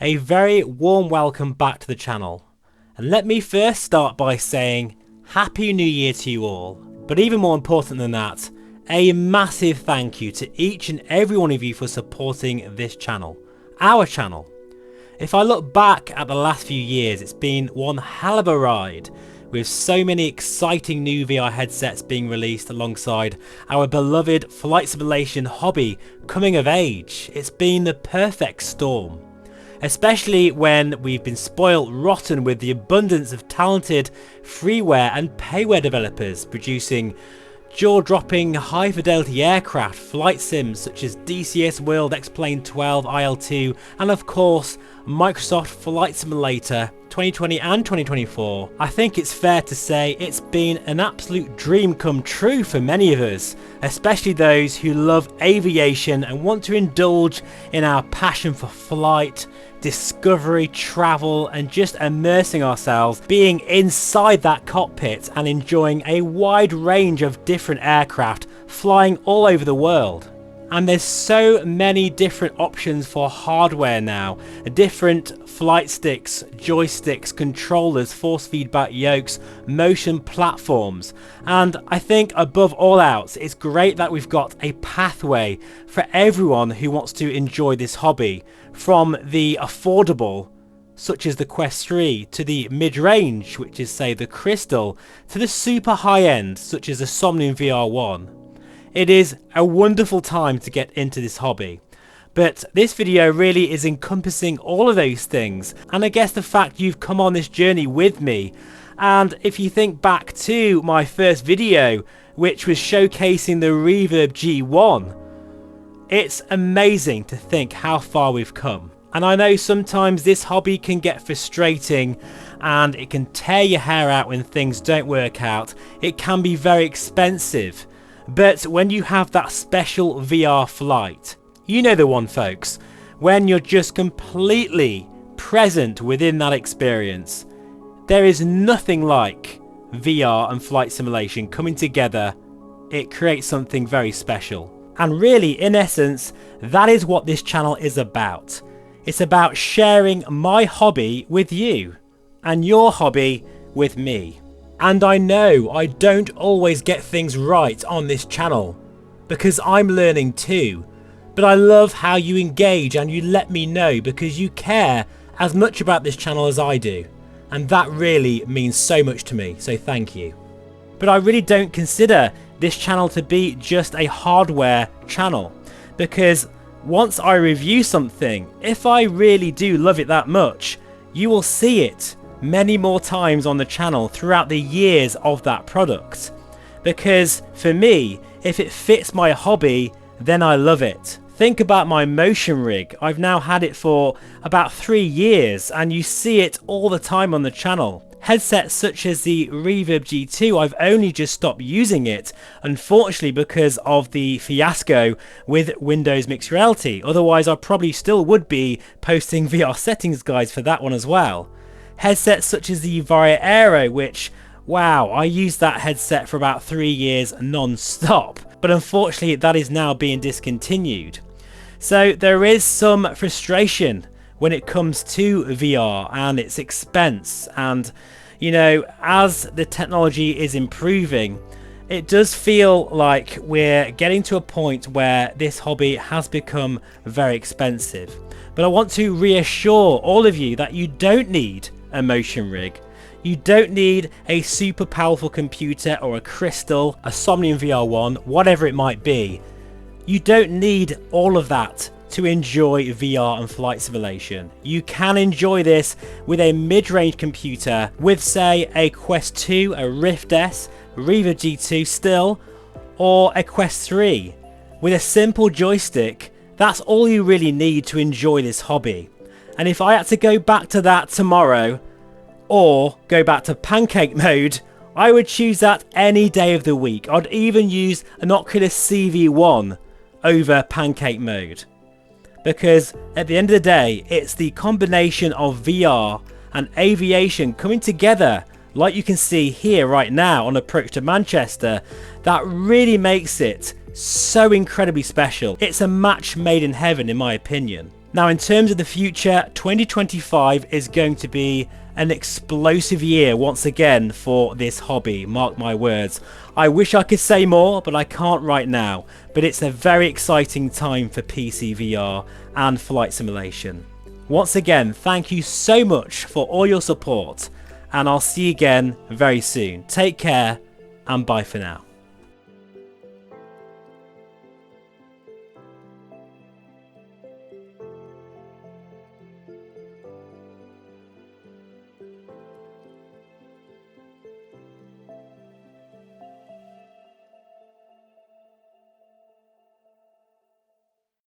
A very warm welcome back to the channel, and let me first start by saying Happy New Year to you all, but even more important than that, a massive thank you to each and every one of you for supporting this channel, our channel. If I look back at the last few years, it's been one hell of a ride, with so many exciting new VR headsets being released alongside our beloved flight simulation hobby coming of age. It's been the perfect storm. Especially when we've been spoiled rotten with the abundance of talented freeware and payware developers producing jaw-dropping high-fidelity aircraft flight sims such as DCS World X-Plane 12 IL2 and of course Microsoft Flight Simulator 2020 and 2024. I think it's fair to say it's been an absolute dream come true for many of us, especially those who love aviation and want to indulge in our passion for flight, discovery, travel and just immersing ourselves being inside that cockpit and enjoying a wide range of different aircraft flying all over the world. And there's so many different options for hardware now, different flight sticks, joysticks, controllers, force feedback yokes, motion platforms, and I think above all else it's great that we've got a pathway for everyone who wants to enjoy this hobby, from the affordable such as the Quest 3 to the mid-range which is say the Crystal to the super high-end such as the Somnium VR1. It is a wonderful time to get into this hobby, but this video really is encompassing all of those things, and I guess the fact you've come on this journey with me, and if you think back to my first video which was showcasing the Reverb G1, it's amazing to think how far we've come. And I know sometimes this hobby can get frustrating and it can tear your hair out when things don't work out. It can be very expensive. But when you have that special VR flight, you know the one folks, when you're just completely present within that experience, there is nothing like VR and flight simulation coming together. It creates something very special. And really, in essence, that is what this channel is about. It's about sharing my hobby with you and your hobby with me. And I know I don't always get things right on this channel because I'm learning too, but I love how you engage and you let me know because you care as much about this channel as I do, and that really means so much to me, so thank you. But I really don't consider this channel to be just a hardware channel, because once I review something, if I really do love it that much, you will see it many more times on the channel throughout the years of that product. Because for me, if it fits my hobby, then I love it. Think about my motion rig. I've now had it for about 3 years and you see it all the time on the channel. Headsets such as the Reverb G2, I've only just stopped using it, unfortunately because of the fiasco with Windows Mixed Reality. Otherwise I probably still would be posting VR settings guides for that one as well. Headsets such as the Varia Aero, which, wow, I used that headset for about 3 years non-stop, but unfortunately that is now being discontinued. So there is some frustration when it comes to VR and its expense, and you know, as the technology is improving, it does feel like we're getting to a point where this hobby has become very expensive. But I want to reassure all of you that you don't need a motion rig. You don't need a super powerful computer or a Crystal, a Somnium VR1, whatever it might be. You don't need all of that to enjoy VR and flight simulation. You can enjoy this with a mid-range computer with say a Quest 2, a Rift S, Reverb G2 still, or a Quest 3. With a simple joystick, that's all you really need to enjoy this hobby. And if I had to go back to that tomorrow, or go back to pancake mode, I would choose that any day of the week. I'd even use an Oculus CV1 over pancake mode. Because at the end of the day, it's the combination of VR and aviation coming together, like you can see here right now on approach to Manchester, that really makes it so incredibly special. It's a match made in heaven in my opinion. Now, in terms of the future, 2025 is going to be an explosive year once again for this hobby, mark my words. I wish I could say more, but I can't right now. But it's a very exciting time for PC VR and flight simulation. Once again, thank you so much for all your support, and I'll see you again very soon. Take care, and bye for now.